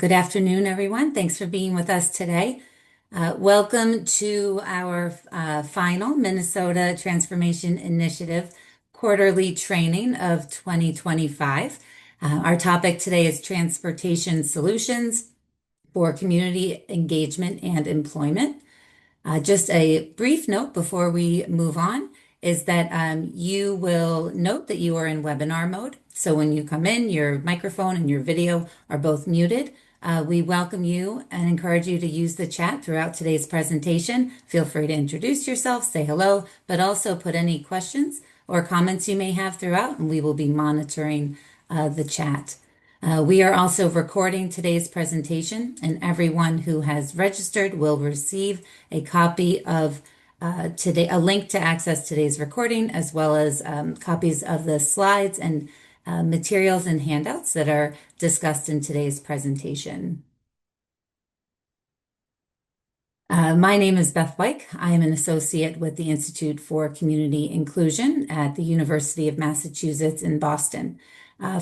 Good afternoon, everyone. Thanks for being with us today. Welcome to our final Minnesota Transformation Initiative quarterly training of 2025. Our topic today is transportation solutions for community engagement and employment. Just a brief note before we move on is that you will note that you are in webinar mode. So when you come in, your microphone and your video are both muted. We welcome you and encourage you to use the chat throughout today's presentation. Feel free to introduce yourself, say hello, but also put any questions or comments you may have throughout, and we will be monitoring the chat. We are also recording today's presentation, and everyone who has registered will receive a copy of a link to access today's recording, as well as copies of the slides and materials and handouts that are discussed in today's presentation. My name is Beth Weick. I am an associate with the Institute for Community Inclusion at the University of Massachusetts in Boston.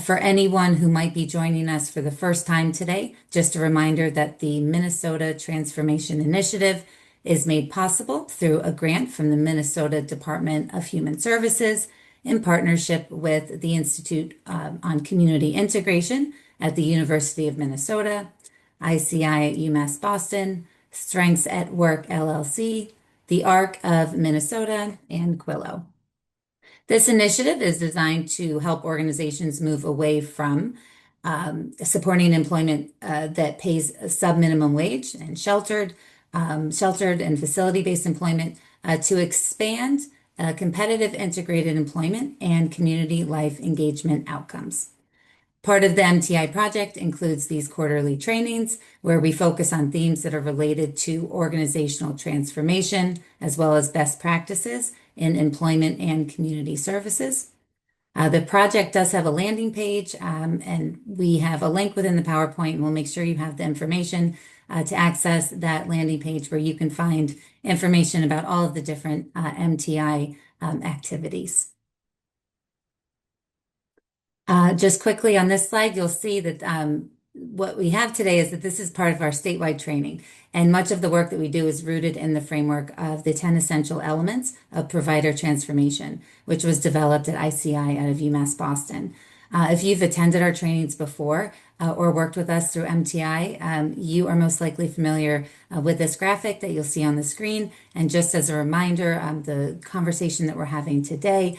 For anyone who might be joining us for the first time today, just a reminder that the Minnesota Transformation Initiative is made possible through a grant from the Minnesota Department of Human Services in partnership with the Institute on Community Integration at the University of Minnesota, ICI at UMass Boston, Strengths at Work LLC, the ARC of Minnesota, and Quillo. This initiative is designed to help organizations move away from supporting employment that pays a sub-minimum wage and sheltered and facility-based employment to expand competitive integrated employment and community life engagement outcomes. Part of the MTI project includes these quarterly trainings where we focus on themes that are related to organizational transformation, as well as best practices in employment and community services. The project does have a landing page, and we have a link within the PowerPoint, and we'll make sure you have the information to access that landing page where you can find information about all of the different MTI activities. Just quickly on this slide, you'll see that what we have today is that this is part of our statewide training, and much of the work that we do is rooted in the framework of the 10 essential elements of provider transformation, which was developed at ICI out of UMass Boston. If you've attended our trainings before or worked with us through MTI, you are most likely familiar with this graphic that you'll see on the screen. And just as a reminder, the conversation that we're having today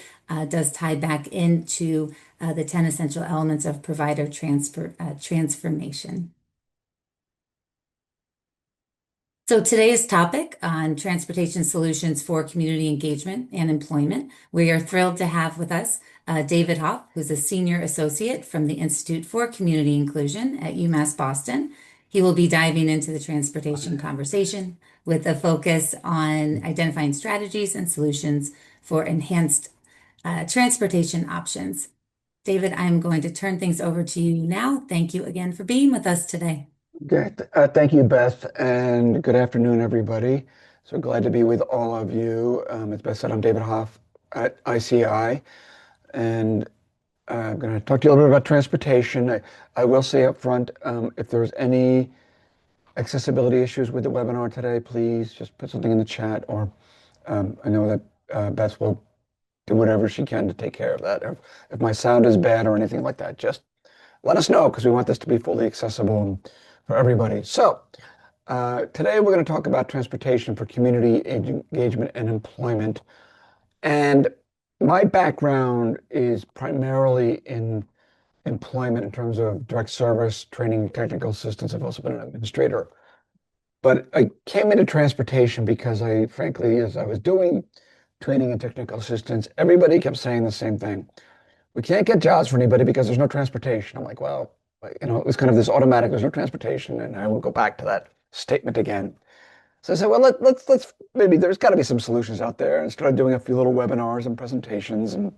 does tie back into the 10 essential elements of provider transformation. So today's topic on transportation solutions for community engagement and employment, we are thrilled to have with us David Hoff, who's a senior associate from the Institute for Community Inclusion at UMass Boston. He will be diving into the transportation conversation with a focus on identifying strategies and solutions for enhanced transportation options. David, I'm going to turn things over to you now. Thank you again for being with us today. Okay, thank you, Beth, and good afternoon, everybody. So glad to be with all of you. As Beth said, I'm David Hoff at ICI, and I'm going to talk to you a little bit about transportation. I will say up front, if there's any accessibility issues with the webinar today, please just put something in the chat, or I know that Beth will do whatever she can to take care of that. If my sound is bad or anything like that, just let us know, because we want this to be fully accessible for everybody. So today we're going to talk about transportation for community engagement and employment. And my background is primarily in employment in terms of direct service, training, technical assistance. I've also been an administrator. But I came into transportation because frankly, as I was doing training and technical assistance, everybody kept saying the same thing. We can't get jobs for anybody because there's no transportation. I'm like, well, it was kind of this automatic, there's no transportation, and I will go back to that statement again. So I said, well, let's maybe there's got to be some solutions out there, and started doing a few little webinars and presentations, and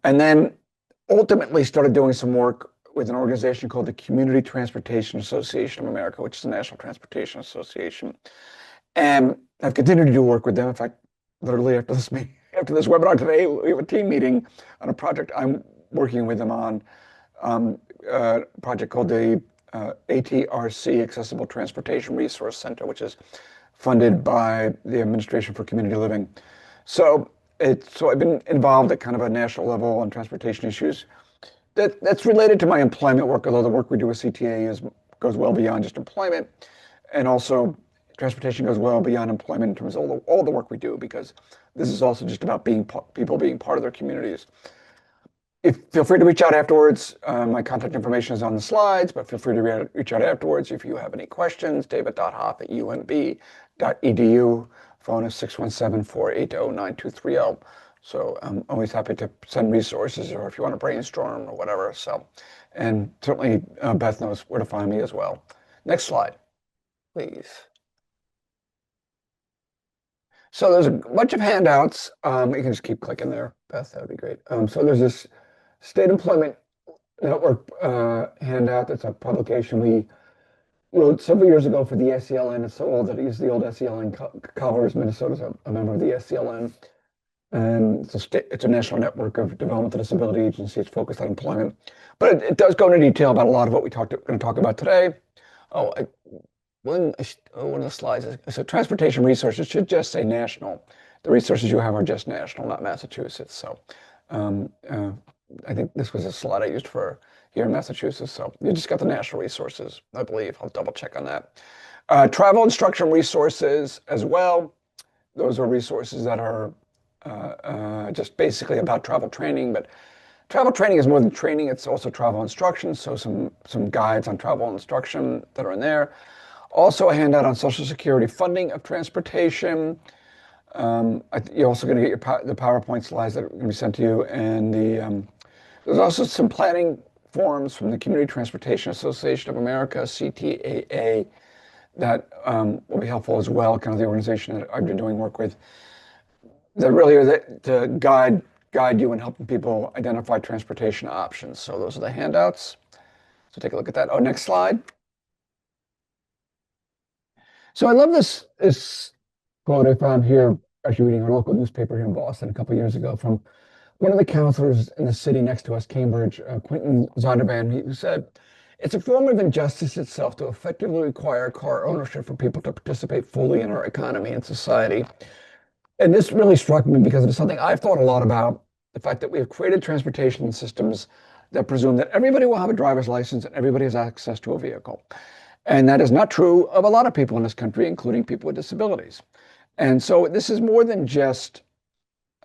then ultimately started doing some work with an organization called the Community Transportation Association of America, which is a national transportation association. And I've continued to do work with them. In fact, literally after this webinar today, we have a team meeting on a project I'm working with them on, a project called the ATRC, Accessible Transportation Resource Center, which is funded by the Administration for Community Living. So I've been involved at kind of a national level on transportation issues. That's related to my employment work, although the work we do with CTA goes well beyond just employment, and also transportation goes well beyond employment in terms of all the work we do, because this is also just about people being part of their communities. Feel free to reach out afterwards. My contact information is on the slides, but feel free to reach out afterwards if you have any questions. david.hoff@umb.edu. Phone is 617-480-9230. So I'm always happy to send resources, or if you want to brainstorm or whatever. And certainly Beth knows where to find me as well. Next slide, please. So there's a bunch of handouts. You can just keep clicking there, Beth. That would be great. So there's this State Employment Network handout. That's a publication we wrote several years ago for the SCLN. It's so old that it used the old SCLN. Colorado, Minnesota is a member of the SCLN. And it's a national network of developmental disability agencies focused on employment. But it does go into detail about a lot of what we're going to talk about today. One of the slides is transportation resources should just say national. The resources you have are just national, not Massachusetts. So I think this was a slide I used for here in Massachusetts. So you just got the national resources, I believe. I'll double check on that. Travel instruction resources as well. Those are resources that are just basically about travel training, but travel training is more than training. It's also travel instruction. So some guides on travel instruction that are in there. Also a handout on Social Security funding of transportation. You're also going to get the PowerPoint slides that are going to be sent to you. And there's also some planning forms from the Community Transportation Association of America, CTAA, that will be helpful as well, kind of the organization that I've been doing work with, that really are to guide you in helping people identify transportation options. So those are the handouts. So take a look at that. Oh, next slide. So I love this quote I found here, actually reading a local newspaper here in Boston a couple of years ago, from one of the counselors in the city next to us, Cambridge, Quentin Zondervan, who said, "It's a form of injustice itself to effectively require car ownership for people to participate fully in our economy and society." And this really struck me because it's something I've thought a lot about, the fact that we have created transportation systems that presume that everybody will have a driver's license and everybody has access to a vehicle. And that is not true of a lot of people in this country, including people with disabilities. And so this is more than just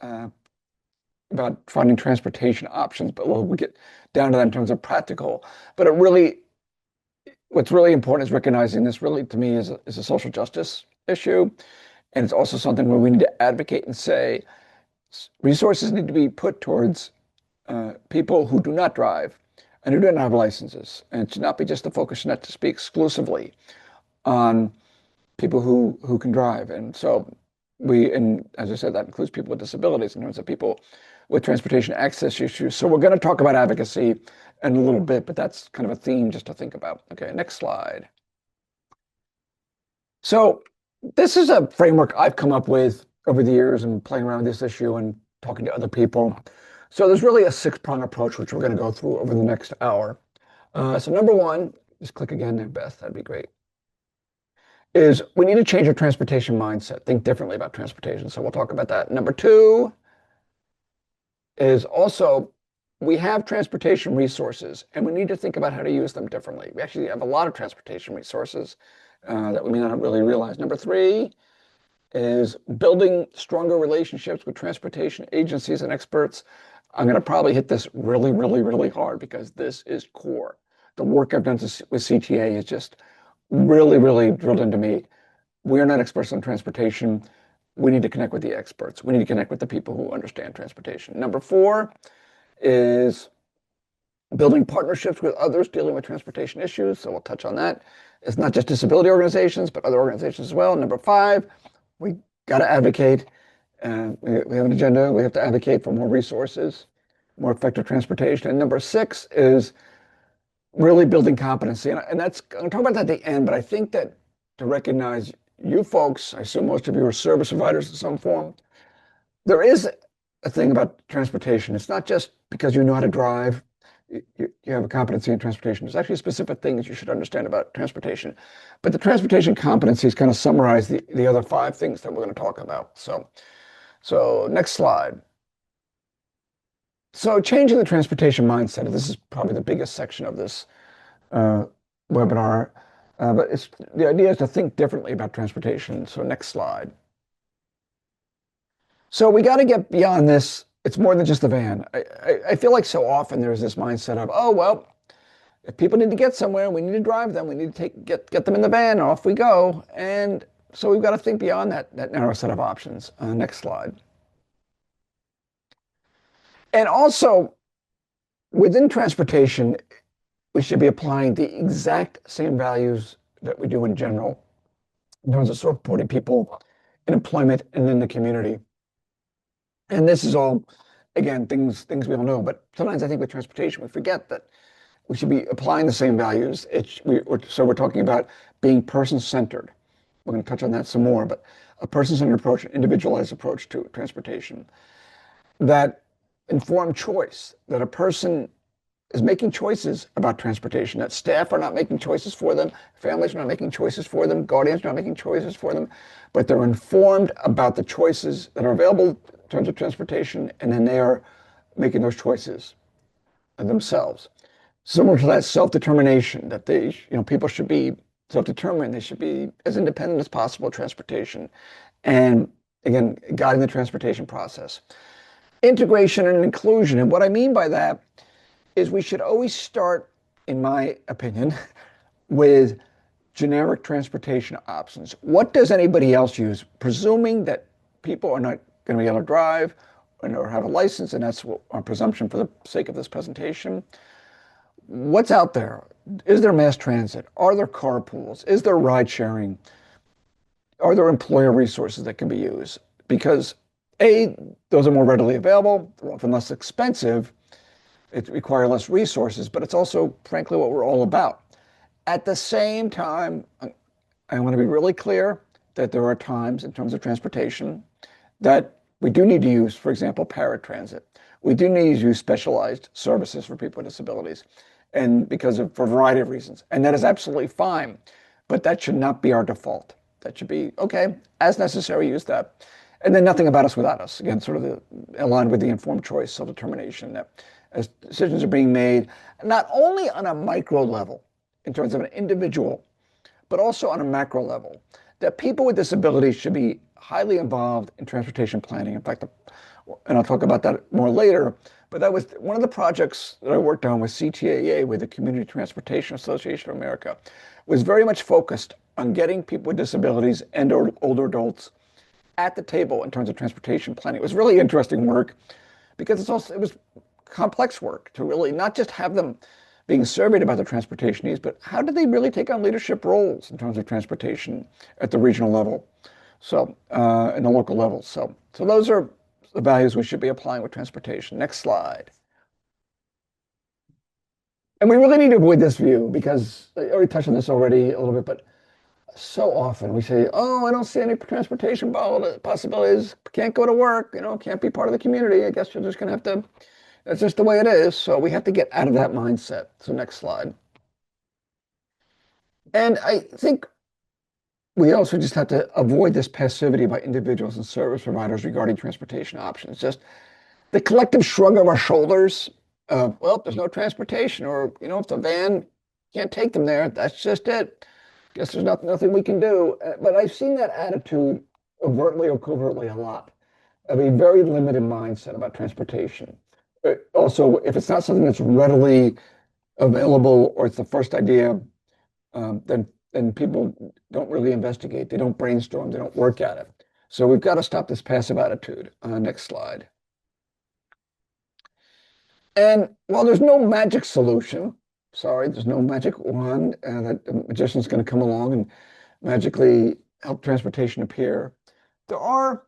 about finding transportation options, but we'll get down to that in terms of practical. But what's really important is recognizing this really, to me, is a social justice issue. And it's also something where we need to advocate and say resources need to be put towards people who do not drive and who don't have licenses. And it should not be just the focus not to speak exclusively on people who can drive. And so and as I said, that includes people with disabilities in terms of people with transportation access issues. So we're going to talk about advocacy in a little bit, but that's kind of a theme just to think about. Okay, next slide. So this is a framework I've come up with over the years and playing around with this issue and talking to other people. So there's really a six-prong approach, which we're going to go through over the next hour. So number one, just click again there, Beth, that'd be great, is we need to change our transportation mindset, think differently about transportation. So we'll talk about that. Number two is also we have transportation resources and we need to think about how to use them differently. We actually have a lot of transportation resources that we may not really realize. Number three is building stronger relationships with transportation agencies and experts. I'm going to probably hit this really, really, really hard because this is core. The work I've done with CTA is just really, really drilled into me. We're not experts on transportation. We need to connect with the experts. We need to connect with the people who understand transportation. Number four is building partnerships with others dealing with transportation issues. So we'll touch on that. It's not just disability organizations, but other organizations as well. Number five, we got to advocate. We have an agenda. We have to advocate for more resources, more effective transportation. And number six is really building competency. And that's, I'm going to talk about that at the end, but I think that to recognize you folks, I assume most of you are service providers in some form, there is a thing about transportation. It's not just because you know how to drive. you have a competency in transportation. There's actually specific things you should understand about transportation. But the transportation competencies kind of summarize the other 5 things that we're going to talk about. So next slide. So changing the transportation mindset. This is probably the biggest section of this uh, webinar. But the idea is to think differently about transportation. So next slide. So we got to get beyond this. It's more than just a van. I feel like so often there's this mindset of, oh, well, if people need to get somewhere, we need to drive them. We need to get them in the van, and off we go. And so we've got to think beyond that narrow set of options. Next slide. And also, within transportation, we should be applying the exact same values that we do in general in terms of supporting people in employment and in the community. And this is all, again, things we all know. But sometimes I think with transportation, we forget that we should be applying the same values. So we're talking about being person-centered. We're going to touch on that some more, but a person-centered approach, an individualized approach to transportation that inform choice, that a person is making choices about transportation, that staff are not making choices for them, families are not making choices for them, guardians are not making choices for them, but they're informed about the choices that are available in terms of transportation, and then they are making those choices themselves. Similar to that self-determination, that people should be self-determined, they should be as independent as possible in transportation, and again, guiding the transportation process. Integration and inclusion, and what I mean by that is we should always start, in my opinion, with generic transportation options. What does anybody else use? Presuming that people are not going to be able to drive or have a license, and that's our presumption for the sake of this presentation. What's out there? Is there mass transit? Are there carpools? Is there ride sharing? Are there employer resources that can be used? Because A, those are more readily available, they're often less expensive, it requires less resources, but it's also, frankly, what we're all about. At the same time, I want to be really clear that there are times in terms of transportation that we do need to use, for example, paratransit. We do need to use specialized services for people with disabilities, and for a variety of reasons. And that is absolutely fine, but that should not be our default. That should be, okay, as necessary, use that. And then nothing about us without us. Again, sort of aligned with the informed choice, self-determination, that as decisions are being made, not only on a micro level, in terms of an individual, but also on a macro level, that people with disabilities should be highly involved in transportation planning. In fact, and I'll talk about that more later, but that was one of the projects that I worked on with CTAA, with the Community Transportation Association of America, was very much focused on getting people with disabilities and older adults at the table in terms of transportation planning. It was really interesting work because it was complex work to really not just have them being surveyed about their transportation needs, but how did they really take on leadership roles in terms of transportation at the regional level, and the local level. So those are the values we should be applying with transportation. Next slide. And we really need to avoid this view because I already touched on this already a little bit, but so often we say, oh, I don't see any transportation possibilities, can't go to work, can't be part of the community. I guess you're just going to have to, that's just the way it is. So we have to get out of that mindset. So next slide. And I think we also just have to avoid this passivity by individuals and service providers regarding transportation options. Just the collective shrug of our shoulders of, well, there's no transportation, or, if the van can't take them there, that's just it. Guess there's nothing we can do. But I've seen that attitude overtly or covertly a lot, of a very limited mindset about transportation. Also, if it's not something that's readily available or it's the first idea, then people don't really investigate. They don't brainstorm. They don't work at it. So we've got to stop this passive attitude. Next slide. And while there's no magic solution, there's no magic wand that the magician's going to come along and magically help transportation appear, there are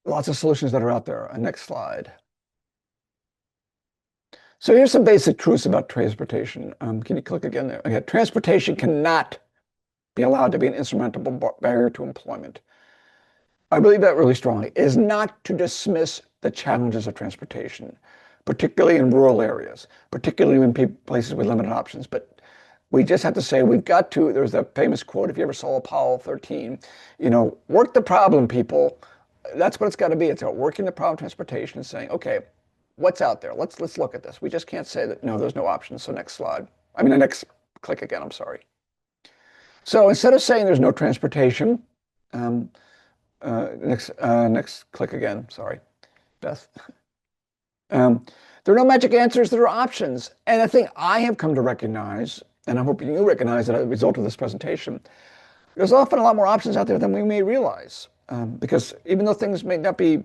lots of solutions that are out there. Next slide. So here's some basic truths about transportation. Can you click again there? Okay, transportation cannot be allowed to be an insurmountable barrier to employment. I believe that really strongly. It is not to dismiss the challenges of transportation. particularly in rural areas, particularly in places with limited options. But we just have to say we've got to. There's that famous quote, if you ever saw Apollo 13, work the problem, people. That's what it's got to be. It's about working the problem of transportation and saying, okay, what's out there? Let's look at this. We just can't say that no, there's no options. So next slide. I mean, the next click again. I'm sorry. So instead of saying there's no transportation, um, next click again. Sorry, Beth. Um, there are no magic answers. There are options. And I think I have come to recognize, and I'm hoping you recognize that as a result of this presentation, there's often a lot more options out there than we may realize. Because even though things may not be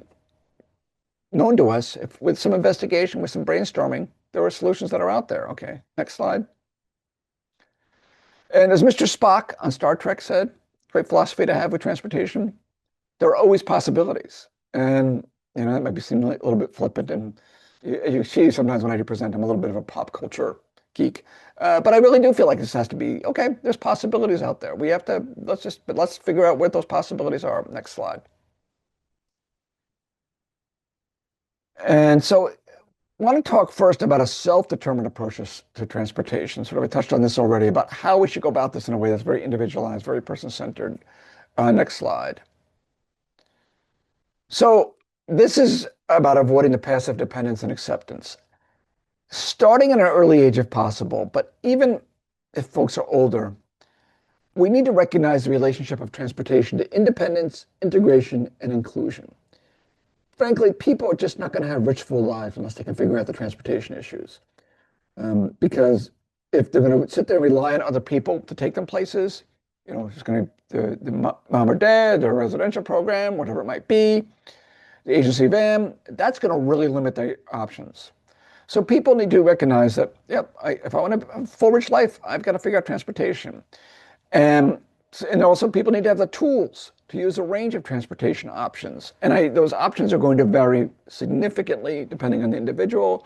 known to us, if with some investigation, with some brainstorming, there are solutions that are out there. Okay, next slide. And as Mr. Spock on Star Trek said, great philosophy to have with transportation, there are always possibilities. And that might be seem like a little bit flippant. And you see sometimes when I present, I'm a little bit of a pop culture geek. But I really do feel like this has to be, okay, there's possibilities out there. We have to, let's figure out what those possibilities are. Next slide. And so I want to talk first about a self-determined approach to transportation. Sort of, I touched on this already about how we should go about this in a way that's very individualized, very person-centered. Next slide. So this is about avoiding the passive dependence and acceptance. Starting at an early age if possible, but even if folks are older, we need to recognize the relationship of transportation to independence, integration, and inclusion. Frankly, people are just not going to have rich, full lives unless they can figure out the transportation issues. Because if they're going to sit there and rely on other people to take them places, it's going to the mom or dad, or residential program, whatever it might be, the agency van, that's going to really limit their options. So people need to recognize that, yep, if I want a full, rich life, I've got to figure out transportation. And also people need to have the tools to use a range of transportation options. And those options are going to vary significantly depending on the individual.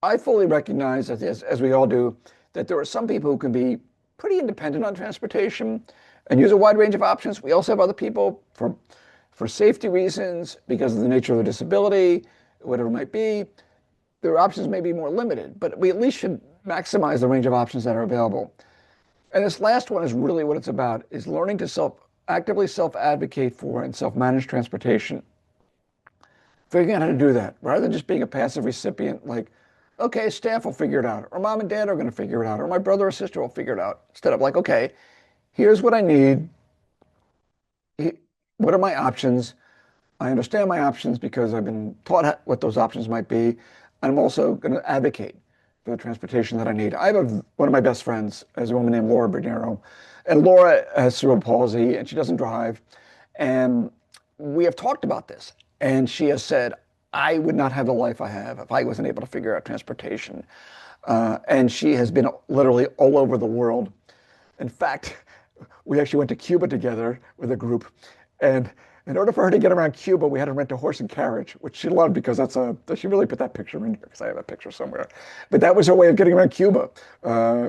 I fully recognize that, as we all do, that there are some people who can be pretty independent on transportation and use a wide range of options. We also have other people for safety reasons, because of the nature of the disability, whatever it might be, their options may be more limited, but we at least should maximize the range of options that are available. And this last one is really what it's about, is learning to actively self-advocate for and self-manage transportation. Figuring out how to do that, rather than just being a passive recipient, like, okay, staff will figure it out, or mom and dad are going to figure it out, or my brother or sister will figure it out. Instead of like, okay, here's what I need. What are my options? I understand my options because I've been taught what those options might be. I'm also going to advocate for the transportation that I need. I have one of my best friends is a woman named Laura Bernero, and Laura has cerebral palsy and she doesn't drive. And we have talked about this, and she has said, I would not have the life I have if I wasn't able to figure out transportation. And she has been literally all over the world. In fact, we actually went to Cuba together with a group, and in order for her to get around Cuba, we had to rent a horse and carriage, which she loved because she really put that picture in here because I have that picture somewhere. But that was her way of getting around Cuba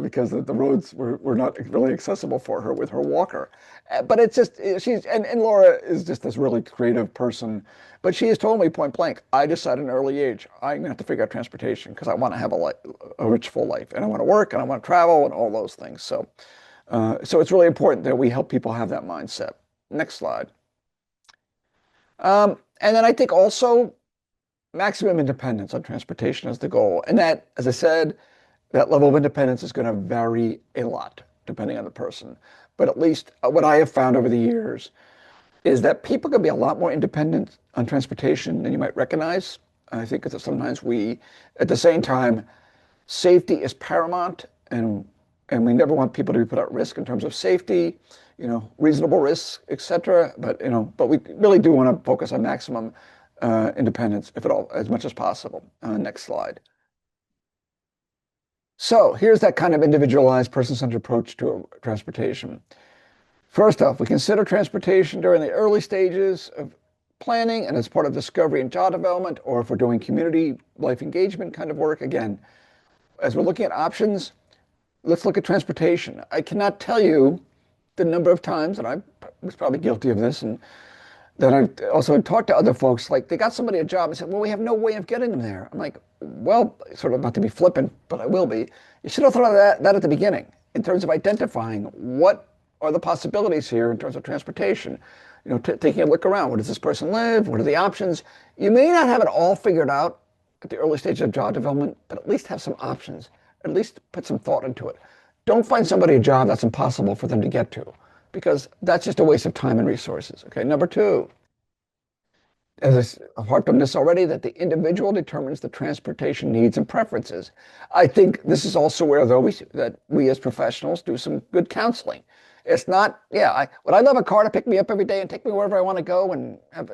because the roads were not really accessible for her with her walker. But it's just, and Laura is just this really creative person. But she has told me point blank, I decided at an early age, I'm going to have to figure out transportation because I want to have a rich, full life. And I want to work and I want to travel and all those things. So it's really important that we help people have that mindset. Next slide. And then I think also maximum independence on transportation is the goal. And that, as I said, that level of independence is going to vary a lot depending on the person. But at least what I have found over the years is that people can be a lot more independent on transportation than you might recognize. I think that sometimes at the same time, safety is paramount, and we never want people to be put at risk in terms of safety, reasonable risks, et cetera. But we really do want to focus on maximum independence, if at all, as much as possible. Next slide. So here's that kind of individualized, person-centered approach to transportation. First off, we consider transportation during the early stages of planning and as part of discovery and job development, or if we're doing community life engagement kind of work. Again, as we're looking at options, let's look at transportation. I cannot tell you the number of times, and I was probably guilty of this, and then I also talked to other folks, like they got somebody a job and said, well, we have no way of getting them there. I'm like, well, sort of not to be flippant, but I will be. You should have thought of that at the beginning in terms of identifying what are the possibilities here in terms of transportation. You know, taking a look around. Where does this person live? What are the options? You may not have it all figured out at the early stage of job development, but at least have some options. At least put some thought into it. Don't find somebody a job that's impossible for them to get to, because that's just a waste of time and resources. Okay, number two, as I've harped on this already, that the individual determines the transportation needs and preferences. I think this is also where, though, that we as professionals do some good counseling. It's not, yeah, would I love a car to pick me up every day and take me wherever I want to go and have,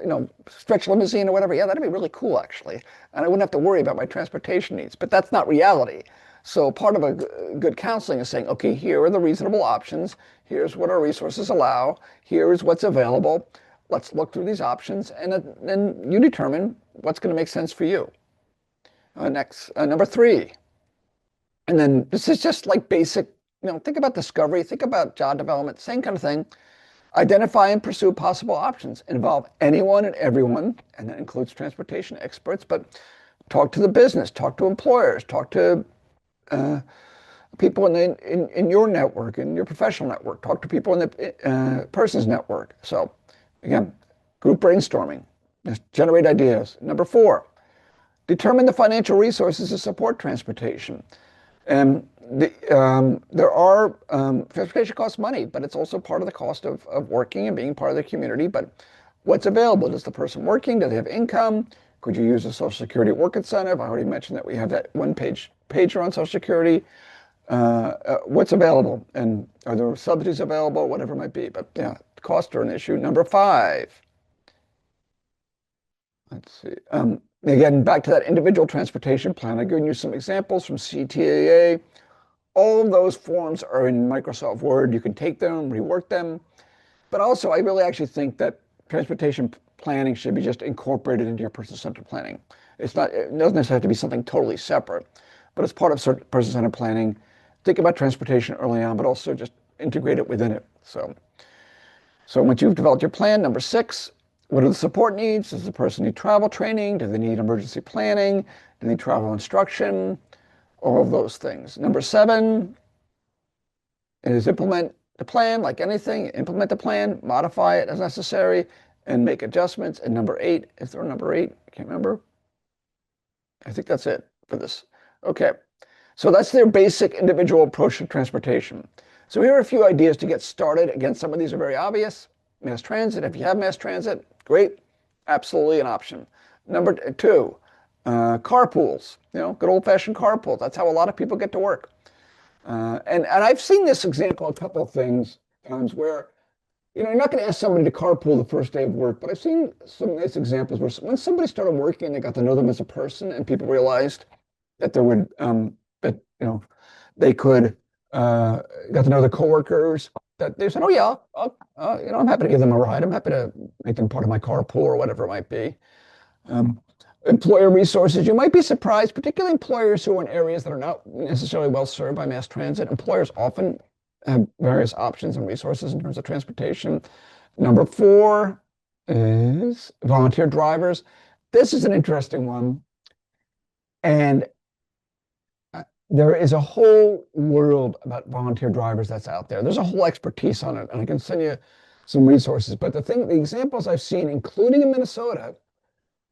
stretch limousine or whatever? Yeah, that'd be really cool, actually. And I wouldn't have to worry about my transportation needs, but that's not reality. So part of a good counseling is saying, okay, here are the reasonable options. Here's what our resources allow. Here is what's available. Let's look through these options, and then you determine what's going to make sense for you. Next, number three. And then this is just like basic, think about discovery, think about job development, same kind of thing. Identify and pursue possible options. Involve anyone and everyone, and that includes transportation experts, but talk to the business, talk to employers, talk to people in your network, in your professional network, talk to people in the person's network. So again, group brainstorming, just generate ideas. Number four, determine the financial resources to support transportation. And transportation costs money, but it's also part of the cost of working and being part of the community. But what's available? Does the person working, do they have income? Could you use a Social Security work incentive? I already mentioned that we have that pager on Social Security. What's available? And are there subsidies available? Whatever it might be. But yeah, costs are an issue. Number five. Let's see. Again, back to that individual transportation plan. I've given you some examples from CTAA. All of those forms are in Microsoft Word. You can take them, rework them. But also, I really actually think that transportation planning should be just incorporated into your person-centered planning. It doesn't necessarily have to be something totally separate, but as part of person-centered planning, think about transportation early on, but also just integrate it within it. So once you've developed your plan, number six, what are the support needs? Does the person need travel training? Do they need emergency planning? Do they need travel instruction? All of those things. Number seven is implement the plan. Like anything, implement the plan, modify it as necessary, and make adjustments. And number eight, is there a number eight? I can't remember. I think that's it for this. Okay, so that's their basic individual approach to transportation. So here are a few ideas to get started. Again, some of these are very obvious. Mass transit, if you have mass transit, great, absolutely an option. Number two, carpools, good old-fashioned carpools. That's how a lot of people get to work. And I've seen this example a couple of times where, you're not going to ask somebody to carpool the first day of work, but I've seen some nice examples where when somebody started working, they got to know them as a person, and people realized that they could got to know the coworkers. That they said, oh yeah, I'm happy to give them a ride. I'm happy to make them part of my carpool or whatever it might be. Employer resources. You might be surprised, particularly employers who are in areas that are not necessarily well served by mass transit. Employers often have various options and resources in terms of transportation. Number four is volunteer drivers. This is an interesting one. And there is a whole world about volunteer drivers that's out there. There's a whole expertise on it, and I can send you some resources. But the examples I've seen, including in Minnesota,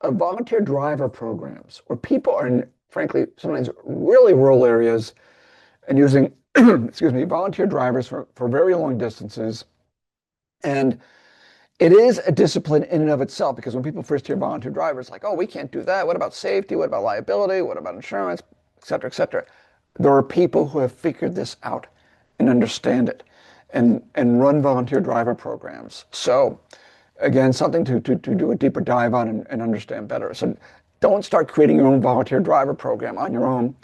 are volunteer driver programs where people are in, frankly, sometimes really rural areas and using, excuse me, volunteer drivers for very long distances. And it is a discipline in and of itself, because when people first hear volunteer drivers, like, oh, we can't do that. What about safety? What about liability? What about insurance? Et cetera, et cetera. There are people who have figured this out and understand it and run volunteer driver programs. So again, something to do a deeper dive on and understand better. So don't start creating your own volunteer driver program on your own.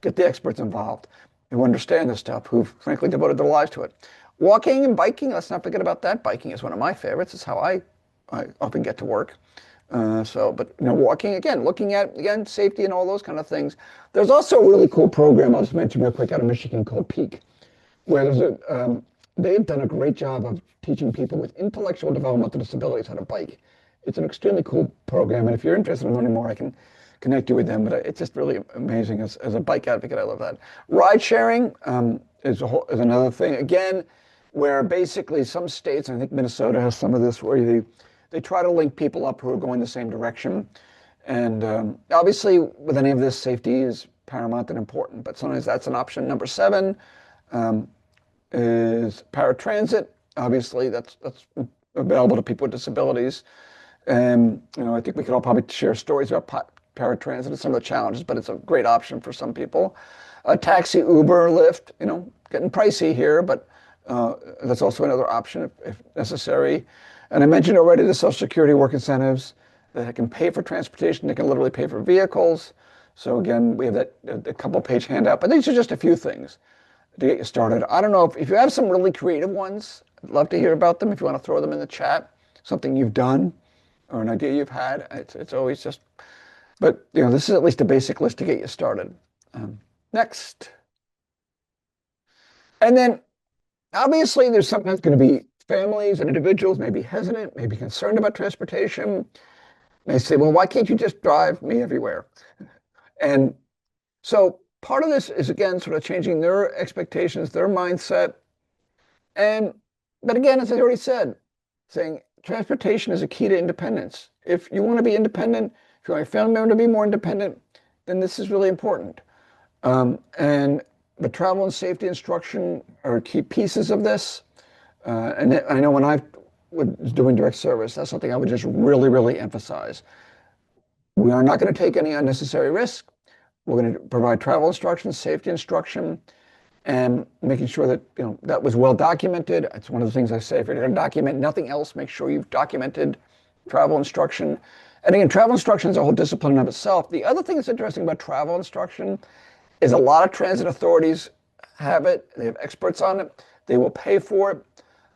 Get the experts involved who understand this stuff, who've frankly devoted their lives to it. Walking and biking, let's not forget about that. Biking is one of my favorites. It's how I often get to work. But walking, again, looking at, again, safety and all those kind of things. There's also a really cool program I'll just mention real quick out of Michigan called Peak, where there's they've done a great job of teaching people with intellectual developmental disabilities how to bike. It's an extremely cool program, and if you're interested in learning more, I can connect you with them. But it's just really amazing. As a bike advocate, I love that. Ride sharing is another thing. Again, where basically some states, and I think Minnesota has some of this, where they try to link people up who are going the same direction. And obviously, with any of this, safety is paramount and important, but sometimes that's an option. Number seven is paratransit. Obviously, that's available to people with disabilities. And I think we could all probably share stories about paratransit and some of the challenges, but it's a great option for some people. Taxi, Uber, Lyft, getting pricey here, but that's also another option if necessary. And I mentioned already the Social Security work incentives that can pay for transportation. They can literally pay for vehicles. So again, we have that a couple page handout, but these are just a few things to get you started. I don't know if you have some really creative ones, I'd love to hear about them. If you want to throw them in the chat, something you've done or an idea you've had, it's always just, but this is at least a basic list to get you started. Next. And then obviously there's sometimes going to be families and individuals may be hesitant, may be concerned about transportation. They say, well, why can't you just drive me everywhere? And so part of this is, again, sort of changing their expectations, their mindset. But again, as I already said, saying transportation is a key to independence. If you want to be independent, if you want your family member to be more independent, then this is really important. But travel and safety instruction are key pieces of this. And I know when I was doing direct service, that's something I would just really, really emphasize. We are not going to take any unnecessary risk. We're going to provide travel instruction, safety instruction, and making sure that that was well documented. It's one of the things I say, if you're going to document nothing else, make sure you've documented travel instruction. And again, travel instruction is a whole discipline in of itself. The other thing that's interesting about travel instruction is a lot of transit authorities have it. They have experts on it. They will pay for it,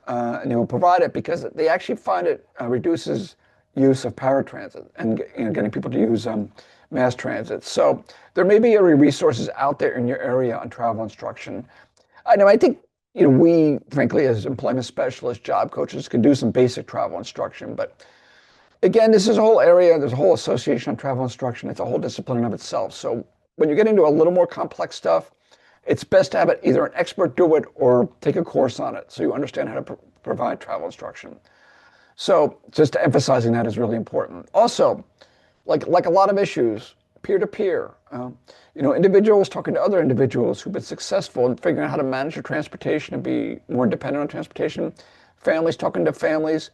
and they will provide it because they actually find it reduces use of paratransit and getting people to use mass transit. So there may be resources out there in your area on travel instruction. I think we, frankly, as employment specialists, job coaches, can do some basic travel instruction. But again, this is a whole area. There's a whole association on travel instruction. It's a whole discipline in of itself. So when you get into a little more complex stuff, it's best to have either an expert do it or take a course on it so you understand how to provide travel instruction. So just emphasizing that is really important. Also, like a lot of issues, peer-to-peer, individuals talking to other individuals who've been successful in figuring out how to manage their transportation and be more dependent on transportation, families talking to families.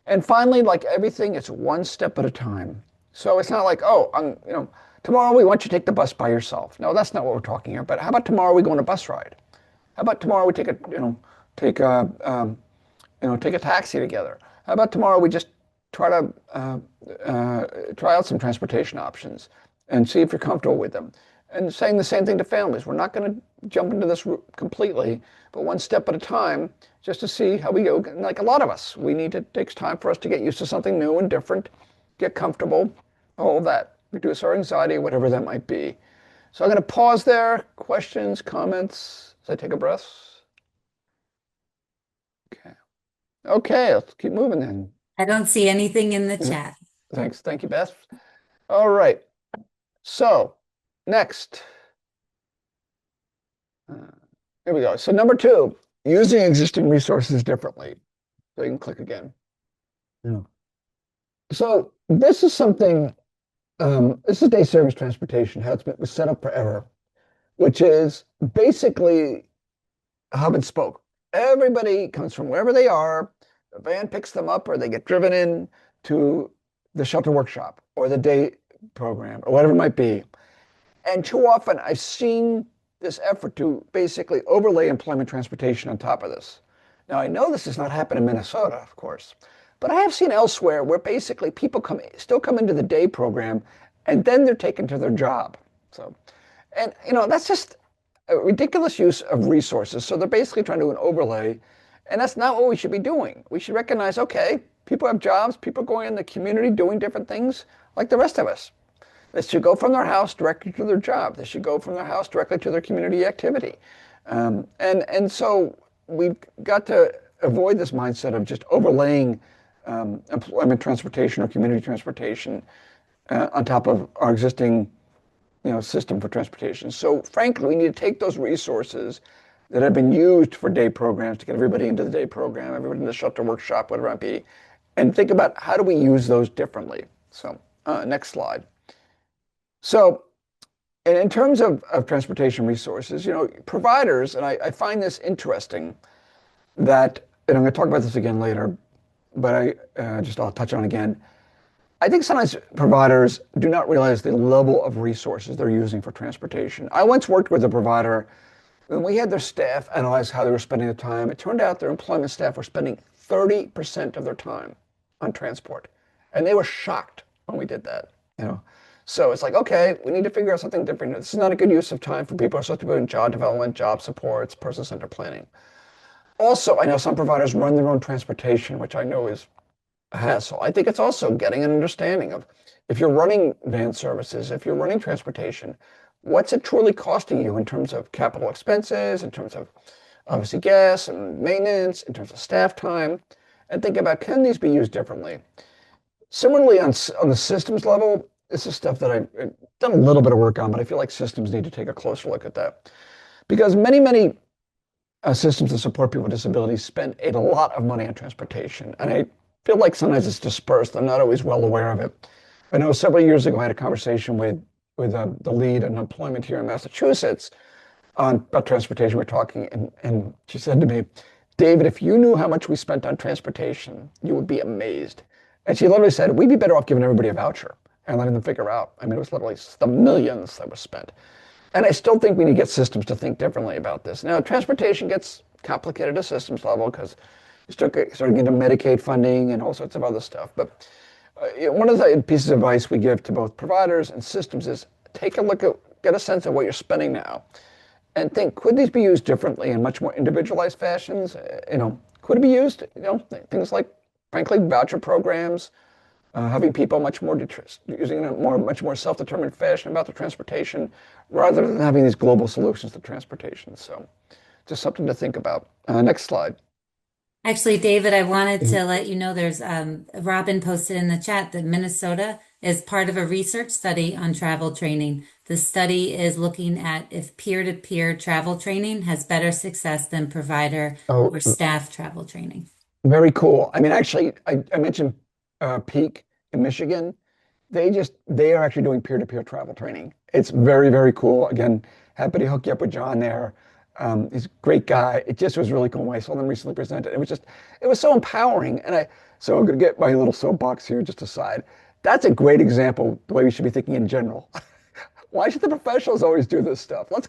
And finally, like everything, it's one step at a time. So it's not like, tomorrow we want you to take the bus by yourself. No, that's not what we're talking here. But how about tomorrow we go on a bus ride? How about tomorrow we take a taxi together? How about tomorrow we just try to try out some transportation options and see if you're comfortable with them? And saying the same thing to families. We're not going to jump into this completely, but one step at a time, just to see how we go. Like a lot of us, it takes time for us to get used to something new and different, get comfortable, all of that, reduce our anxiety, whatever that might be. So I'm going to pause there. Questions, comments, as I take a breath. Okay, let's keep moving then. I don't see anything in the chat. Thanks. Thank you, Beth. All right. So next. Here we go. So number 2, using existing resources differently. So you can click again. Yeah. So this is something, this is day service transportation, how it was set up forever, which is basically hub and spoke. Everybody comes from wherever they are, the van picks them up, or they get driven in to the shelter workshop or the day program or whatever it might be. And too often I've seen this effort to basically overlay employment transportation on top of this. Now I know this does not happen in Minnesota, of course, but I have seen elsewhere where basically people still come into the day program and then they're taken to their job. So, and that's just a ridiculous use of resources. So they're basically trying to do an overlay, and that's not what we should be doing. We should recognize, okay, people have jobs, people are going in the community doing different things like the rest of us. They should go from their house directly to their job. They should go from their house directly to their community activity. And so we've got to avoid this mindset of just overlaying employment transportation or community transportation on top of our existing system for transportation. So frankly, we need to take those resources that have been used for day programs to get everybody into the day program, everybody in the shelter workshop, whatever it might be, and think about how do we use those differently. So next slide. So and in terms of transportation resources, providers, and I find this interesting that, and I'm going to talk about this again later, but I'll touch on it again. I think sometimes providers do not realize the level of resources they're using for transportation. I once worked with a provider, when we had their staff analyze how they were spending the time, it turned out their employment staff were spending 30% of their time on transport. And they were shocked when we did that. So it's like, okay, we need to figure out something different. This is not a good use of time for people who are supposed to be doing job development, job supports, person-centered planning. Also, I know some providers run their own transportation, which I know is a hassle. I think it's also getting an understanding of if you're running van services, if you're running transportation, what's it truly costing you in terms of capital expenses, in terms of obviously gas and maintenance, in terms of staff time, and think about can these be used differently. Similarly, on the systems level, this is stuff that I've done a little bit of work on, but I feel like systems need to take a closer look at that. Because many systems that support people with disabilities spend a lot of money on transportation. And I feel like sometimes it's dispersed. I'm not always well aware of it. I know several years ago I had a conversation with the lead in employment here in Massachusetts about transportation. We're talking, and she said to me, David, if you knew how much we spent on transportation, you would be amazed. And she literally said, we'd be better off giving everybody a voucher and letting them figure out. I mean, it was literally the millions that was spent. And I still think we need to get systems to think differently about this. Now, transportation gets complicated at systems level because you start getting into Medicaid funding and all sorts of other stuff. But one of the pieces of advice we give to both providers and systems is take a look at, get a sense of what you're spending now and think, could these be used differently in much more individualized fashions? Could it be used, things like, frankly, voucher programs, having people much more using a much more self-determined fashion about the transportation, rather than having these global solutions to transportation. So, just something to think about. Next slide. Actually, David, I wanted to let you know there's Robin posted in the chat that Minnesota is part of a research study on travel training. The study is looking at if peer-to-peer travel training has better success than provider Oh, or staff travel training. very cool. I mean, actually, I mentioned Peak in Michigan. They are actually doing peer-to-peer travel training. It's very, very cool. Again, happy to hook you up with John there. He's a great guy. It just was really cool when I saw them recently presented. It was so empowering. So I'm going to get my little soapbox here just aside. That's a great example the way we should be thinking in general. Why should the professionals always do this stuff? Let's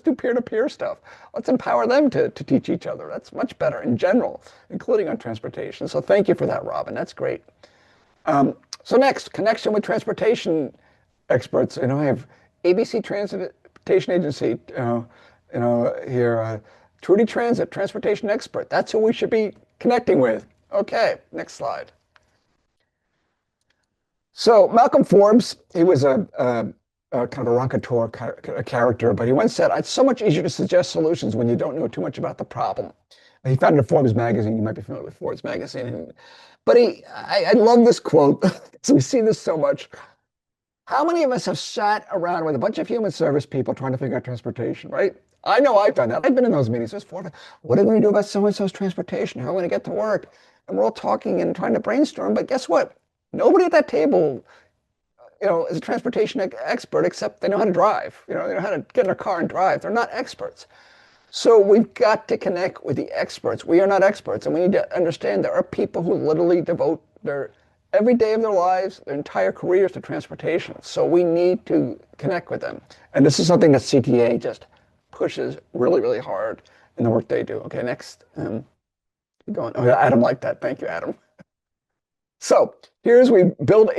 do peer-to-peer stuff. Let's empower them to teach each other. That's much better in general, including on transportation. So thank you for that, Robin. That's great. So next, connection with transportation experts. I have ABC Transportation Agency, here, Trudy Transit, transportation expert. That's who we should be connecting with. Okay, next slide. So Malcolm Forbes, he was a kind of a raconteur character, but he once said, it's so much easier to suggest solutions when you don't know too much about the problem. He founded Forbes magazine. You might be familiar with Forbes magazine. But I love this quote. So we see this so much. How many of us have sat around with a bunch of human service people trying to figure out transportation, right? I know I've done that. I've been in those meetings. There's four. What are we going to do about so-and-so's transportation? How are we going to get to work? And we're all talking and trying to brainstorm. But guess what? Nobody at that table, is a transportation expert, except they know how to drive. They know how to get in a car and drive. They're not experts. So we've got to connect with the experts. We are not experts, and we need to understand there are people who literally devote every day of their lives, their entire careers to transportation. So we need to connect with them. And this is something that CTA just pushes really, really hard in the work they do. Okay, next. Keep going. Oh, yeah, Adam liked that. Thank you, Adam. So here's we build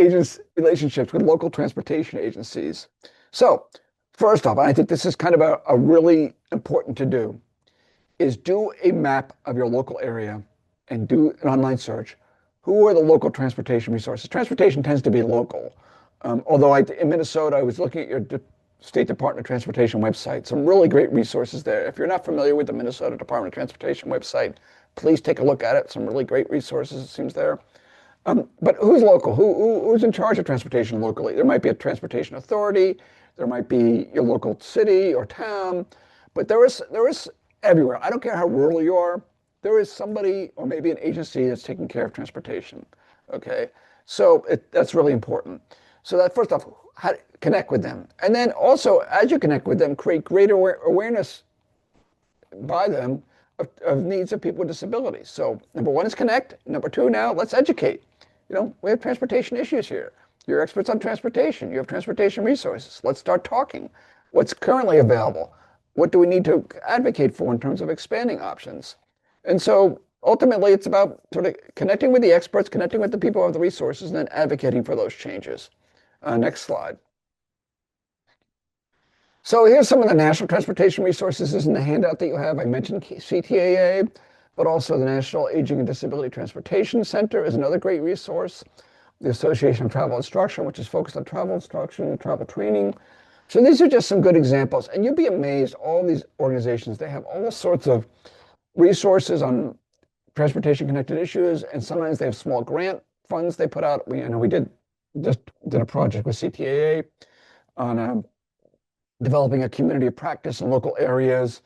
relationships with local transportation agencies. So first off, I think this is kind of a really important to do, is do a map of your local area and do an online search. Who are the local transportation resources? Transportation tends to be local. Although in Minnesota, I was looking at your State Department of Transportation website. Some really great resources there. If you're not familiar with the Minnesota Department of Transportation website, please take a look at it. Some really great resources, it seems there. But who's local? Who's in charge of transportation locally? There might be a transportation authority. There might be your local city or town. But there is everywhere. I don't care how rural you are. There is somebody or maybe an agency that's taking care of transportation. Okay, so that's really important. So that first off, how to connect with them, and then also as you connect with them, create greater awareness by them of needs of people with disabilities. So number one is connect. Number two, now let's educate. We have transportation issues here. You're experts on transportation. You have transportation resources. Let's start talking. What's currently available? What do we need to advocate for in terms of expanding options? And so ultimately, it's about sort of connecting with the experts, connecting with the people who have the resources, and then advocating for those changes. Next slide. So here's some of the national transportation resources. This is in the handout that you have. I mentioned CTAA, but also the National Aging and Disability Transportation Center is another great resource. The Association of Travel Instruction, which is focused on travel instruction and travel training. So these are just some good examples. And you'd be amazed, all these organizations, they have all sorts of resources on transportation connected issues. And sometimes they have small grant funds they put out. We just did a project with CTAA on developing a community of practice in local areas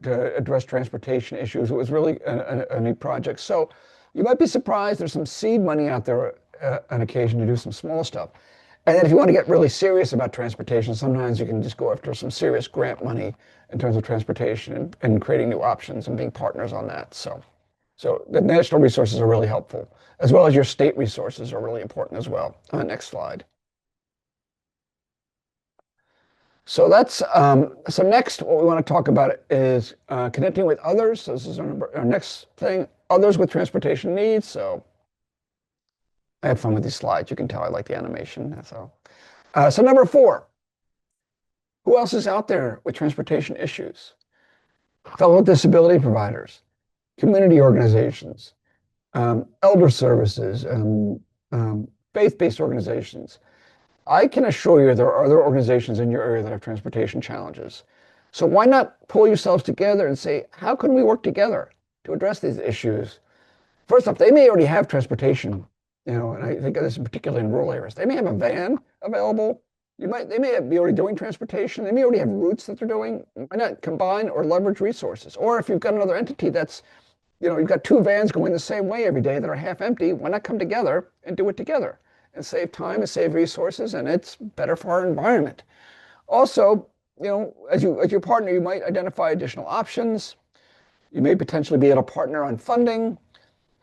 to address transportation issues. It was really a neat project. So you might be surprised there's some seed money out there on occasion to do some small stuff. And then if you want to get really serious about transportation, sometimes you can just go after some serious grant money in terms of transportation and creating new options and being partners on that. So the national resources are really helpful, as well as your state resources are really important as well. Next slide. So so next, what we want to talk about is connecting with others. So this is our next thing, others with transportation needs. So I had fun with these slides. You can tell I like the animation. So number 4, who else is out there with transportation issues? Fellow disability providers, community organizations, elder services, faith-based organizations. I can assure you there are other organizations in your area that have transportation challenges. So why not pull yourselves together and say, how can we work together to address these issues? First off, they may already have transportation, and I think this is particularly in rural areas. They may have a van available. They may be already doing transportation. They may already have routes that they're doing. Why not combine or leverage resources? Or if you've got another entity that's, you've got 2 vans going the same way every day that are half empty, why not come together and do it together? And save time and save resources, and it's better for our environment. Also, as your partner, you might identify additional options. You may potentially be able to partner on funding,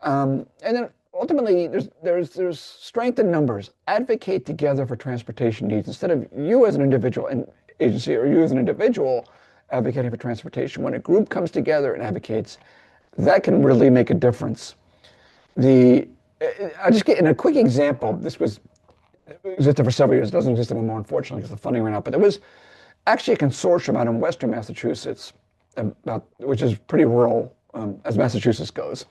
and then ultimately, there's strength in numbers. Advocate together for transportation needs instead of you as an individual and agency or you as an individual advocating for transportation. When a group comes together and advocates, that can really make a difference. I just get in a quick example. This existed for several years. It doesn't exist anymore, unfortunately, because the funding ran out. But there was actually a consortium out in Western Massachusetts, which is pretty rural as Massachusetts goes.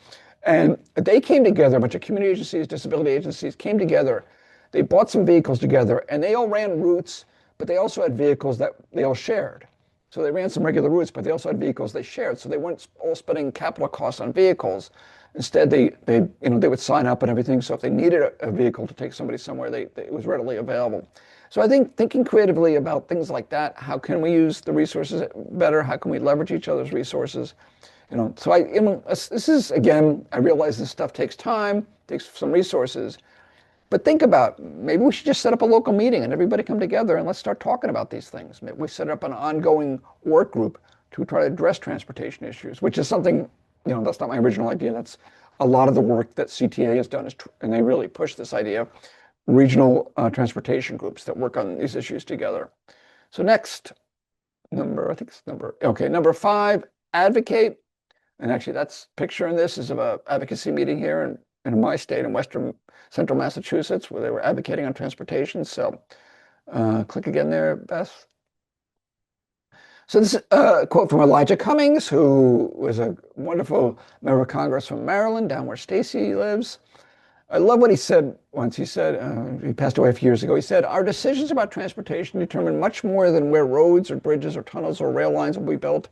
And they came together, a bunch of community agencies, disability agencies came together. They bought some vehicles together, and they all ran routes, but they also had vehicles that they all shared. So they ran some regular routes, but they also had vehicles they shared. So they weren't all spending capital costs on vehicles. Instead, they would sign up and everything. So if they needed a vehicle to take somebody somewhere, it was readily available. So I think thinking creatively about things like that, how can we use the resources better? How can we leverage each other's resources? So this is, again, I realize this stuff takes time, takes some resources, but think about, maybe we should just set up a local meeting and everybody come together and let's start talking about these things. Maybe we set up an ongoing work group to try to address transportation issues, which is something, that's not my original idea. That's a lot of the work that CTA has done, and they really push this idea of regional transportation groups that work on these issues together. So next, number 5, advocate. And actually, that's picture in this is of an advocacy meeting here in my state in central Massachusetts, where they were advocating on transportation. So click again there, Beth. So this is a quote from Elijah Cummings, who was a wonderful member of Congress from Maryland, down where Stacy lives. I love what he said once. He said, he passed away a few years ago. He said, our decisions about transportation determine much more than where roads or bridges or tunnels or rail lines will be built.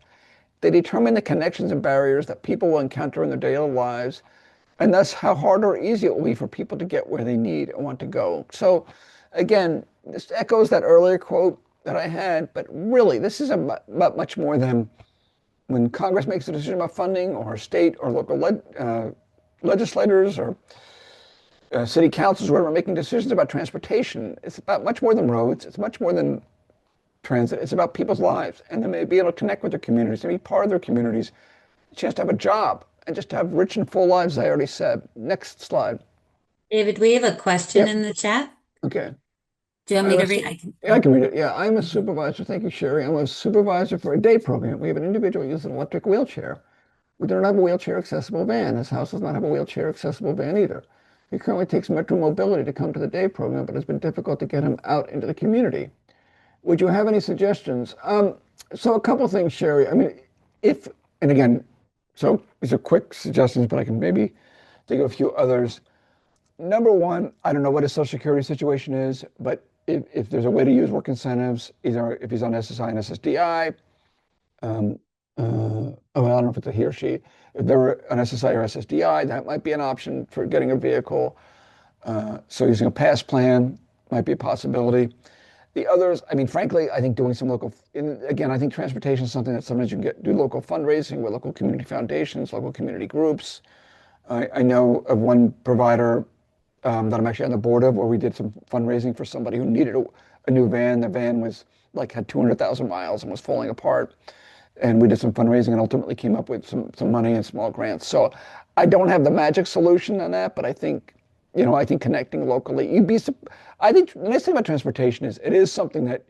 They determine the connections and barriers that people will encounter in their daily lives, and thus how hard or easy it will be for people to get where they need and want to go. So, again, this echoes that earlier quote that I had, but really, this is about much more than when Congress makes a decision about funding, or state or local legislators or city councils, where we're making decisions about transportation. It's about much more than roads. It's much more than transit. It's about people's lives, and they may be able to connect with their communities and be part of their communities, a chance to have a job, and just to have rich and full lives, I already said. Next slide. David, we have a question Yep. in the chat. Okay. Do you want me I'm to a, read? yeah, I can read it. Yeah, I'm a supervisor. Thank you, Sherry. I'm a supervisor for a day program. We have an individual who uses an electric wheelchair. We don't have a wheelchair accessible van. This house does not have a wheelchair accessible van either. He currently takes Metro Mobility to come to the day program, but it's been difficult to get him out into the community. Would you have any suggestions? So a couple things, Sherry. I mean, if, and again, so these are quick suggestions, but I can maybe think of a few others. Number one, I don't know what his social security situation is, but if there's a way to use work incentives, either if he's on SSI and SSDI, oh, I don't know if it's a he or she. If they're on SSI or SSDI, that might be an option for getting a vehicle. So using a pass plan might be a possibility. The others, I mean, frankly, I think doing some local, again, I think transportation is something that sometimes you can do local fundraising with local community foundations, local community groups. I know of one provider that I'm actually on the board of, where we did some fundraising for somebody who needed a new van. The van was like had 200,000 miles and was falling apart. And we did some fundraising and ultimately came up with some money and small grants. So I don't have the magic solution on that, but I think, I think connecting locally, I think the nice thing about transportation is it is something that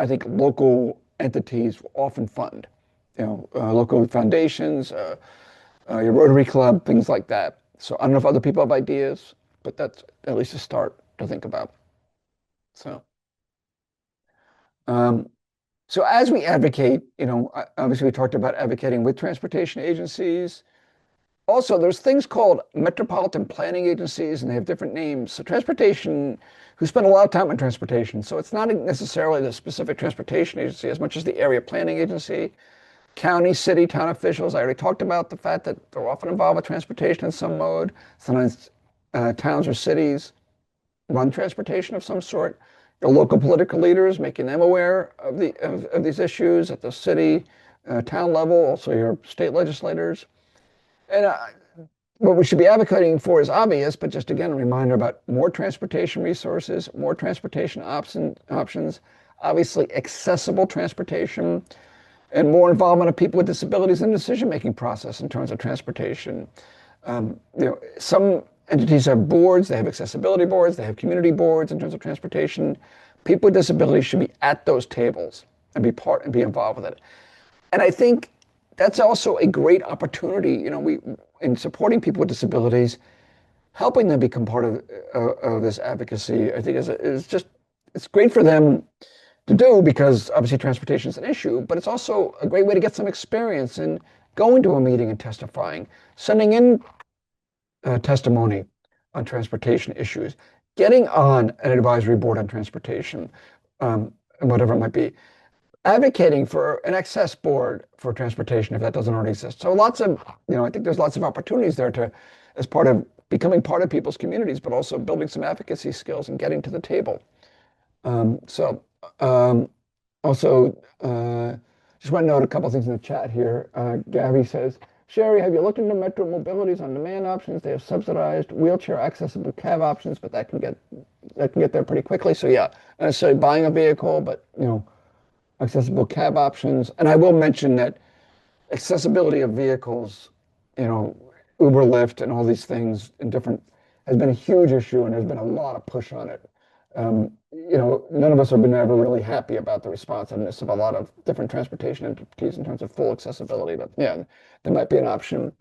I think local entities often fund, local foundations, your Rotary Club, things like that. So I don't know if other people have ideas, but that's at least a start to think about. So, um, so as we advocate, obviously we talked about advocating with transportation agencies. Also, there's things called metropolitan planning agencies, and they have different names. So transportation, who spend a lot of time on transportation. So it's not necessarily the specific transportation agency as much as the area planning agency. County, city, town officials. I already talked about the fact that they're often involved with transportation in some mode. Sometimes towns or cities run transportation of some sort. Your local political leaders, making them aware of these issues at the city, town level, also your state legislators. And what we should be advocating for is obvious, but just again, a reminder about more transportation resources, more transportation options, obviously accessible transportation, and more involvement of people with disabilities in the decision-making process in terms of transportation. Some entities have boards, they have accessibility boards, they have community boards in terms of transportation. People with disabilities should be at those tables and be part and be involved with it. And I think that's also a great opportunity, in supporting people with disabilities, helping them become part of this advocacy. I think it's great for them to do, because obviously transportation is an issue, but it's also a great way to get some experience in going to a meeting and testifying, sending in testimony on transportation issues, getting on an advisory board on transportation, and whatever it might be, advocating for an access board for transportation if that doesn't already exist. So I think there's lots of opportunities there as part of becoming part of people's communities, but also building some advocacy skills and getting to the table. So also, just want to note a couple things in the chat here. Gabby says, Sherry, have you looked into Metro Mobility's on-demand options? They have subsidized wheelchair accessible cab options, but that can get there pretty quickly. So yeah, not necessarily buying a vehicle, but accessible cab options. And I will mention that accessibility of vehicles, Uber, Lyft, and all these things has been a huge issue, and there's been a lot of push on it. None of us have been ever really happy about the responsiveness of a lot of different transportation entities in terms of full accessibility, but yeah, there might be an option.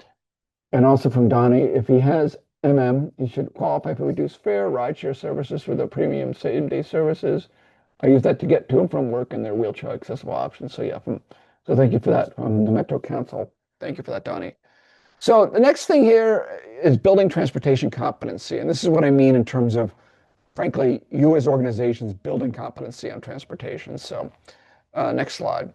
And also from Donnie, if he has he should qualify for reduced fare, rideshare services for the premium same-day services. I use that to get to and from work, and their wheelchair accessible options. So yeah, so thank you for that from the Metro Council. Thank you for that, Donnie. So the next thing here is building transportation competency. And this is what I mean in terms of, frankly, you as organizations building competency on transportation. So next slide.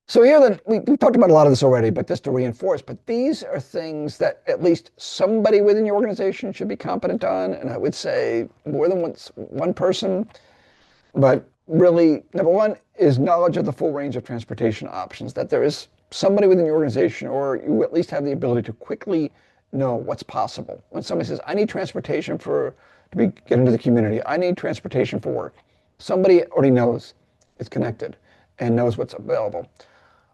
So here, we talked about a lot of this already, but just to reinforce, but these are things that at least somebody within your organization should be competent on. And I would say more than one person. But really, number one is knowledge of the full range of transportation options, that there is somebody within your organization, or you at least have the ability to quickly know what's possible. When somebody says, I need transportation get into the community, I need transportation for work, somebody already knows it's connected and knows what's available.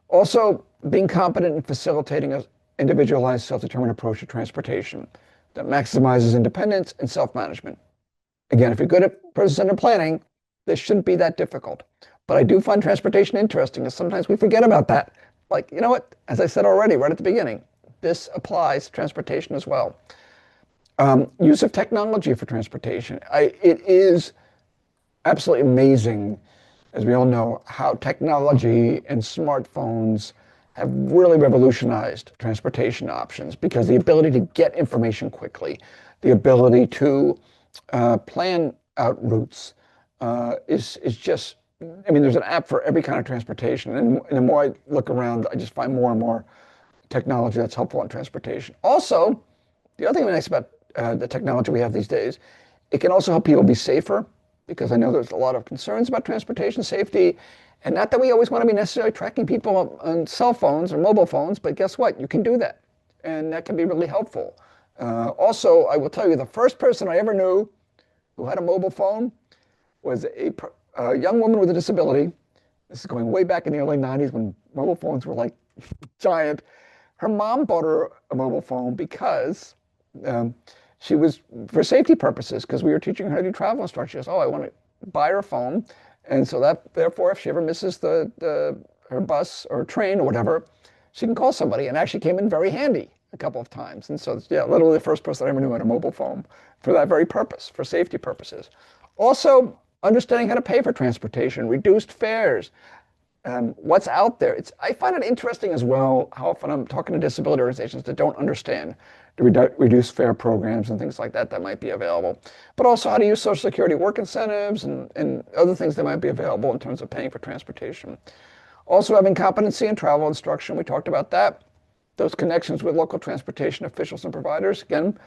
Also, being competent in facilitating an individualized, self-determined approach to transportation that maximizes independence and self-management. Again, if you're good at person-centered planning, this shouldn't be that difficult. But I do find transportation interesting, and sometimes we forget about that. Like, you know what? As I said already, right at the beginning, this applies to transportation as well. Use of technology for transportation. It is absolutely amazing, as we all know, how technology and smartphones have really revolutionized transportation options, because the ability to get information quickly, the ability to plan out routes is just, I mean, there's an app for every kind of transportation. And the more I look around, I just find more and more technology that's helpful in transportation. Also, the other thing that's nice about the technology we have these days, it can also help people be safer, because I know there's a lot of concerns about transportation safety. And not that we always want to be necessarily tracking people on cell phones or mobile phones, but guess what? You can do that. And that can be really helpful. Also, I will tell you, the first person I ever knew who had a mobile phone was a young woman with a disability. This is going way back in the early 90s when mobile phones were like giant. Her mom bought her a mobile phone because she was, for safety purposes, because we were teaching her how to do travel instructions. Oh, I want to buy her a phone. And so that, therefore, if she ever misses her bus or train or whatever, she can call somebody. And actually came in very handy a couple of times. And so, yeah, literally the first person I ever knew had a mobile phone for that very purpose, for safety purposes. Also, understanding how to pay for transportation, reduced fares, what's out there. I find it interesting as well how often I'm talking to disability organizations that don't understand the reduced fare programs and things like that that might be available, but also how to use Social Security work incentives and other things that might be available in terms of paying for transportation. Also, having competency in travel instruction, we talked about that. Those connections with local transportation officials and providers. Again,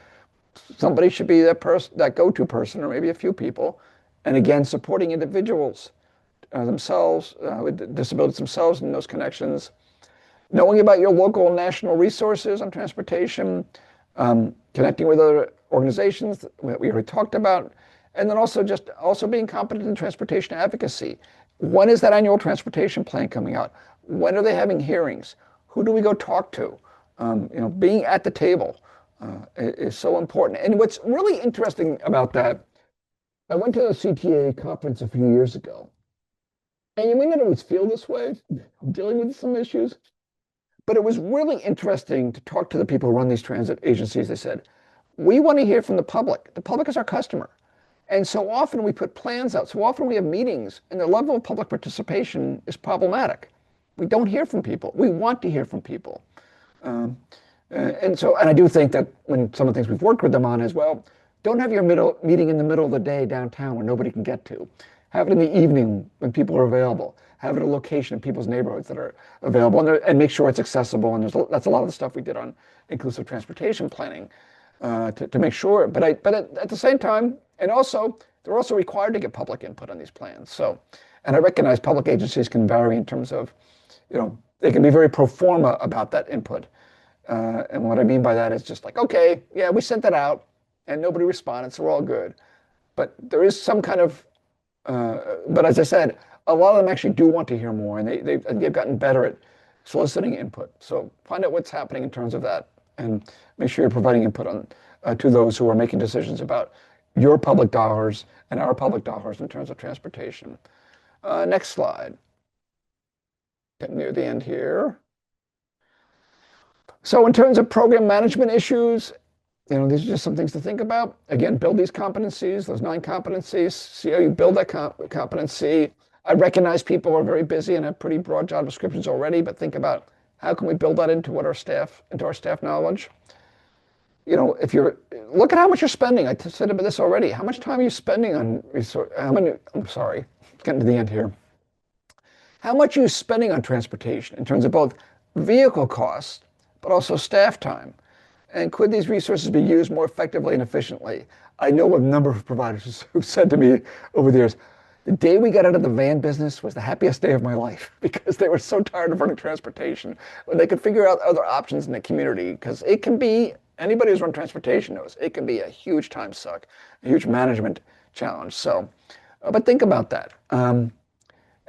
somebody should be that go-to person, or maybe a few people. And again, supporting individuals themselves, with disabilities themselves in those connections. Knowing about your local and national resources on transportation, connecting with other organizations that we already talked about, and then also being competent in transportation advocacy. When is that annual transportation plan coming out? When are they having hearings? Who do we go talk to? Being at the table is so important. And what's really interesting about that, I went to a CTA conference a few years ago, and you may not always feel this way, dealing with some issues, but it was really interesting to talk to the people who run these transit agencies. They said, we want to hear from the public. The public is our customer. And so often we put plans out. So often we have meetings, and the level of public participation is problematic. We don't hear from people. We want to hear from people. And I do think that when some of the things we've worked with them on as well, don't have your meeting in the middle of the day downtown where nobody can get to. Have it in the evening when people are available. Have it at a location in people's neighborhoods that are available, and make sure it's accessible. And that's a lot of the stuff we did on inclusive transportation planning to make sure. But at the same time, and also they're also required to get public input on these plans. So, and I recognize public agencies can vary in terms of, they can be very pro forma about that input. And what I mean by that is just like, okay, yeah, we sent that out and nobody responded, so we're all good. But there is some kind of, but as I said, a lot of them actually do want to hear more, and they've gotten better at soliciting input. So find out what's happening in terms of that, and make sure you're providing input on to those who are making decisions about your public dollars and our public dollars in terms of transportation. Next slide. Getting near the end here. So in terms of program management issues, these are just some things to think about. Again, build these competencies, those 9 competencies, see how you build that competency. I recognize people are very busy and have pretty broad job descriptions already, but think about How can we build that into our staff knowledge? If you're look at how much you're spending. I said about this already. How much time are you spending on resource? I'm sorry, getting to the end here. How much are you spending on transportation in terms of both vehicle costs, but also staff time? And could these resources be used more effectively and efficiently? I know a number of providers who've said to me over the years, the day we got out of the van business was the happiest day of my life because they were so tired of running transportation. When they could figure out other options in the community, because it can be, anybody who's run transportation knows, it can be a huge time suck, a huge management challenge. So, but think about that.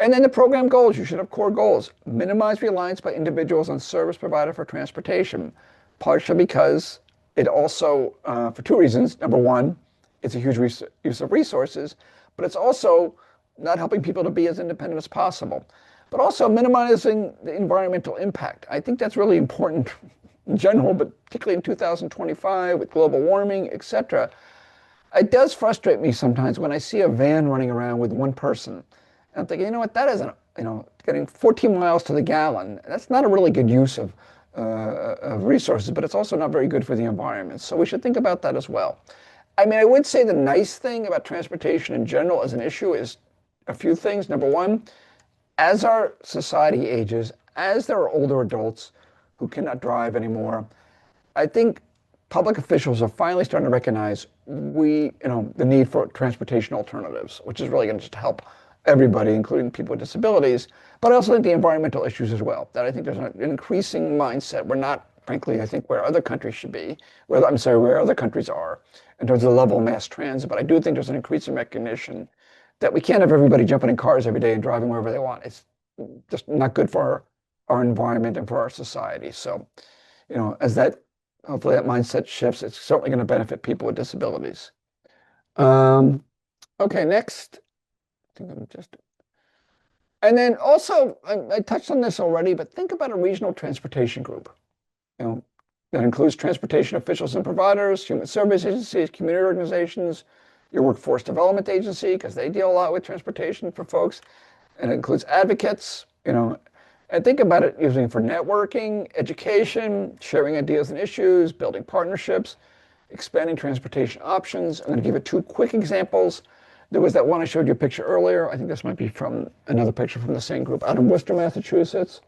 And then the program goals, you should have core goals. Minimize reliance by individuals on service provider for transportation, partially because it also, for two reasons. Number one, it's a huge use of resources, but it's also not helping people to be as independent as possible. But also minimizing the environmental impact. I think that's really important in general, but particularly in 2025 with global warming, et cetera. It does frustrate me sometimes when I see a van running around with one person. And I'm thinking, you know what, that isn't, getting 14 miles to the gallon. That's not a really good use of resources, but it's also not very good for the environment. So we should think about that as well. I mean, I would say the nice thing about transportation in general as an issue is a few things. Number one, as our society ages, as there are older adults who cannot drive anymore, I think public officials are finally starting to recognize the need for transportation alternatives, which is really going to just help everybody, including people with disabilities, but I also think the environmental issues as well, that I think there's an increasing mindset. We're not, frankly, I think where other countries should be, where other countries are in terms of the level of mass transit, but I do think there's an increasing recognition that we can't have everybody jumping in cars every day and driving wherever they want. It's just not good for our environment and for our society. So, as hopefully that mindset shifts, it's certainly going to benefit people with disabilities. Okay, next. And then also, I touched on this already, but think about a regional transportation group. That includes transportation officials and providers, human service agencies, community organizations, your workforce development agency, because they deal a lot with transportation for folks. And it includes advocates, and think about it using for networking, education, sharing ideas and issues, building partnerships, expanding transportation options. I'm going to give you two quick examples. There was that one I showed you a picture earlier. I think this might be from another picture from the same group out in Worcester, Massachusetts.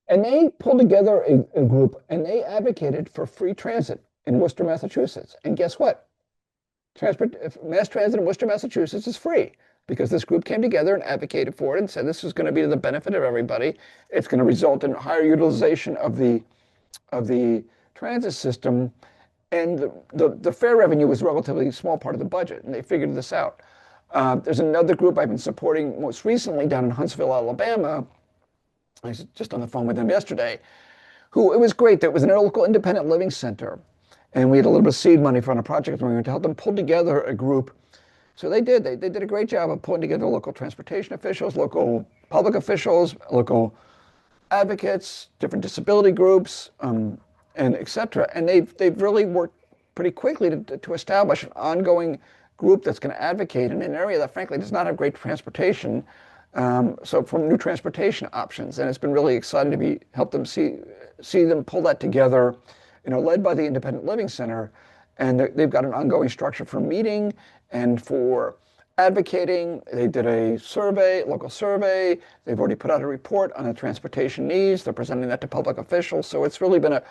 And they pulled together a group and they advocated for free transit in Worcester, Massachusetts. And guess what? Mass transit in Worcester, Massachusetts is free because this group came together and advocated for it and said this is going to be to the benefit of everybody. It's going to result in higher utilization of the transit system. And the fare revenue was a relatively small part of the budget, and they figured this out. There's another group I've been supporting most recently down in Huntsville, Alabama. I was just on the phone with them yesterday. It was great. There was a local independent living center, and we had a little bit of seed money from a project to help them pull together a group. So they did. They did a great job of pulling together local transportation officials, local public officials, local advocates, different disability groups, and et cetera. And they've really worked pretty quickly to establish an ongoing group that's going to advocate in an area that frankly does not have great transportation. So from new transportation options, and it's been really exciting to help them see them pull that together, led by the Independent Living Center, and they've got an ongoing structure for meeting and for advocating. They did a local survey. They've already put out a report on the transportation needs. They're presenting that to public officials. So it's really been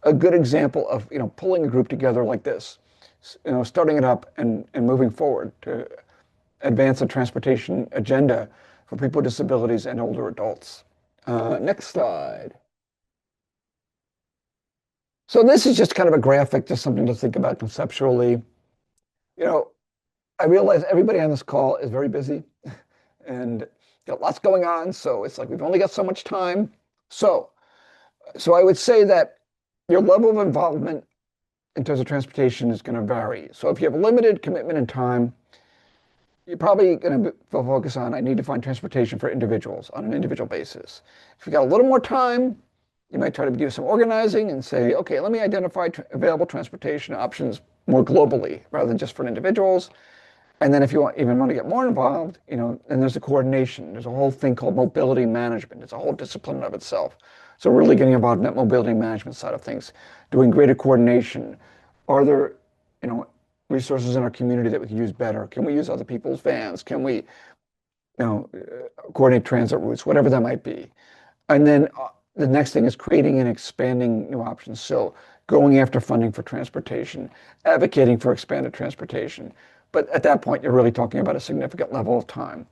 a good example of pulling a group together like this, starting it up and moving forward to advance the transportation agenda for people with disabilities and older adults. Next slide. So this is just kind of a graphic, just something to think about conceptually. I realize everybody on this call is very busy and got lots going on. So it's like we've only got so much time. So I would say that your level of involvement in terms of transportation is going to vary. So if you have a limited commitment and time, you're probably going to focus on, I need to find transportation for individuals on an individual basis. If you've got a little more time, you might try to do some organizing and say, okay, let me identify available transportation options more globally rather than just for individuals. And then if you even want to get more involved, then there's a coordination. There's a whole thing called mobility management. It's a whole discipline of itself. So really getting involved in that mobility management side of things, doing greater coordination. Are there, you know, resources in our community that we can use better? Can we use other people's vans? Can we, coordinate transit routes, whatever that might be? And then the next thing is creating and expanding new options. So going after funding for transportation, advocating for expanded transportation. But at that point, you're really talking about a significant level of time.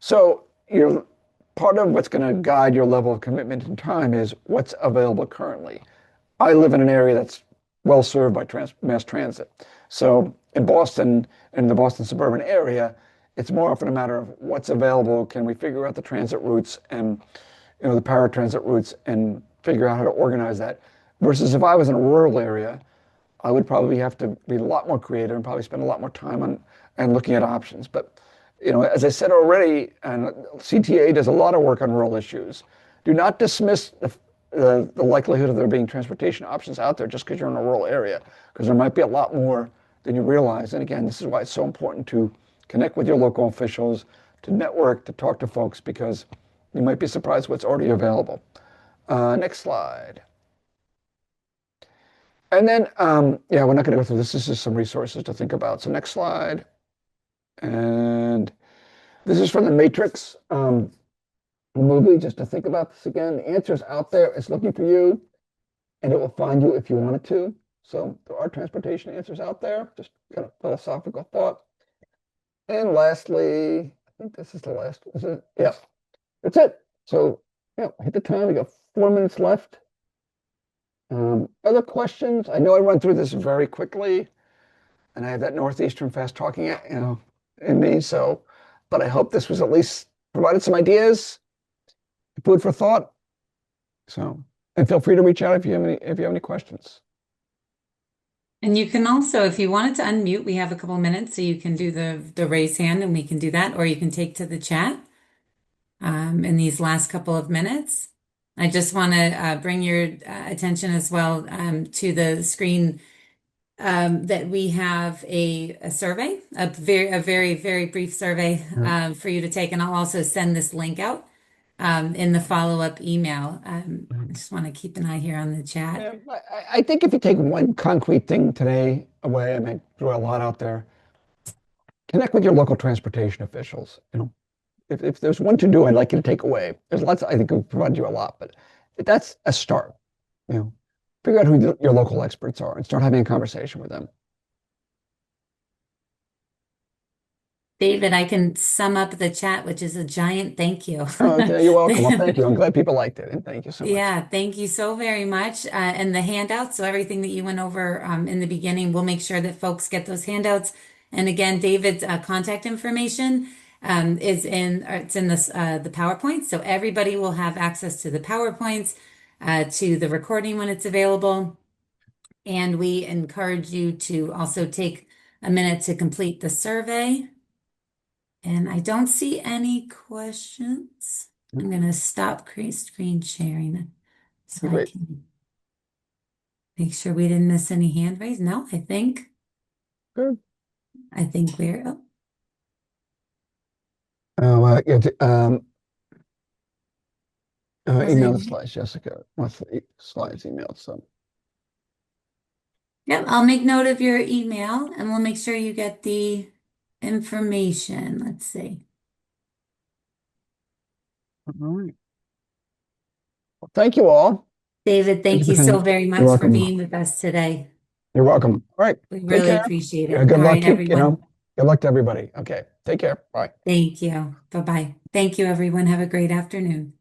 So you're part of what's going to guide your level of commitment and time is what's available currently. I live in an area that's well served by mass transit. So in Boston, in the Boston suburban area, it's more often a matter of what's available. Can we figure out the transit routes and the paratransit routes and figure out how to organize that? Versus if I was in a rural area, I would probably have to be a lot more creative and probably spend a lot more time on and looking at options. But as I said already, and CTA does a lot of work on rural issues. Do not dismiss the likelihood of there being transportation options out there just because you're in a rural area, because there might be a lot more than you realize. And again, this is why it's so important to connect with your local officials, to network, to talk to folks, because you might be surprised what's already available. Next slide. And then, yeah, we're not going to go through this. This is some resources to think about. So next slide. And this is from The Matrix movie, just to think about this again. The answer's out there. It's looking for you, and it will find you if you want it to. So there are transportation answers out there, just kind of philosophical thought. And lastly, I think this is the last, is it? Yeah, that's it. So yeah, hit the time. We got 4 minutes left. Other questions? I know I run through this very quickly, and I have that Northeastern fast talking, in me. So, but I hope this was at least provided some ideas, food for thought. So, and feel free to reach out if you have any questions. And you can also, if you wanted to unmute, we have a couple minutes, so you can do the raise hand and we can do that, or you can take to the chat in these last couple of minutes. I just want to bring your attention as well to the screen that we have a survey, a very, very brief survey for you to take. And I'll also send this link out in the follow-up email. I just want to keep an eye here on the chat. Yeah, I think if you take one concrete thing today away, I mean, throw a lot out there, connect with your local transportation officials. If there's one to do, I'd like you to take away. There's lots, I think, we've provided you a lot, but that's a start. Figure out who your local experts are and start having a conversation with them. David, I can sum up the chat, which is a giant thank you. Okay, you're welcome. Well, thank you. I'm glad people liked it, and thank you so much. Yeah, thank you so very much. And the handouts, so everything that you went over in the beginning, we'll make sure that folks get those handouts. And again, David's contact information it's in the PowerPoint, so everybody will have access to the PowerPoints, to the recording when it's available. And we encourage you to also take a minute to complete the survey. And I don't see any questions. I'm going to stop screen sharing so I can make sure we didn't miss any hand raised. No, I think Good. We're up. Email the slides, Jessica. What's the slides emailed? So. Yep, I'll make note of your email and we'll make sure you get the information. Let's see. All right. Well, thank you all. David, thank you so very much for being with us today. You're welcome. All right. We really appreciate it. Yeah, good All luck, right, everyone. Good luck to everybody. Okay. Take care. Bye. Thank you. Bye-bye. Thank you, everyone. Have a great afternoon.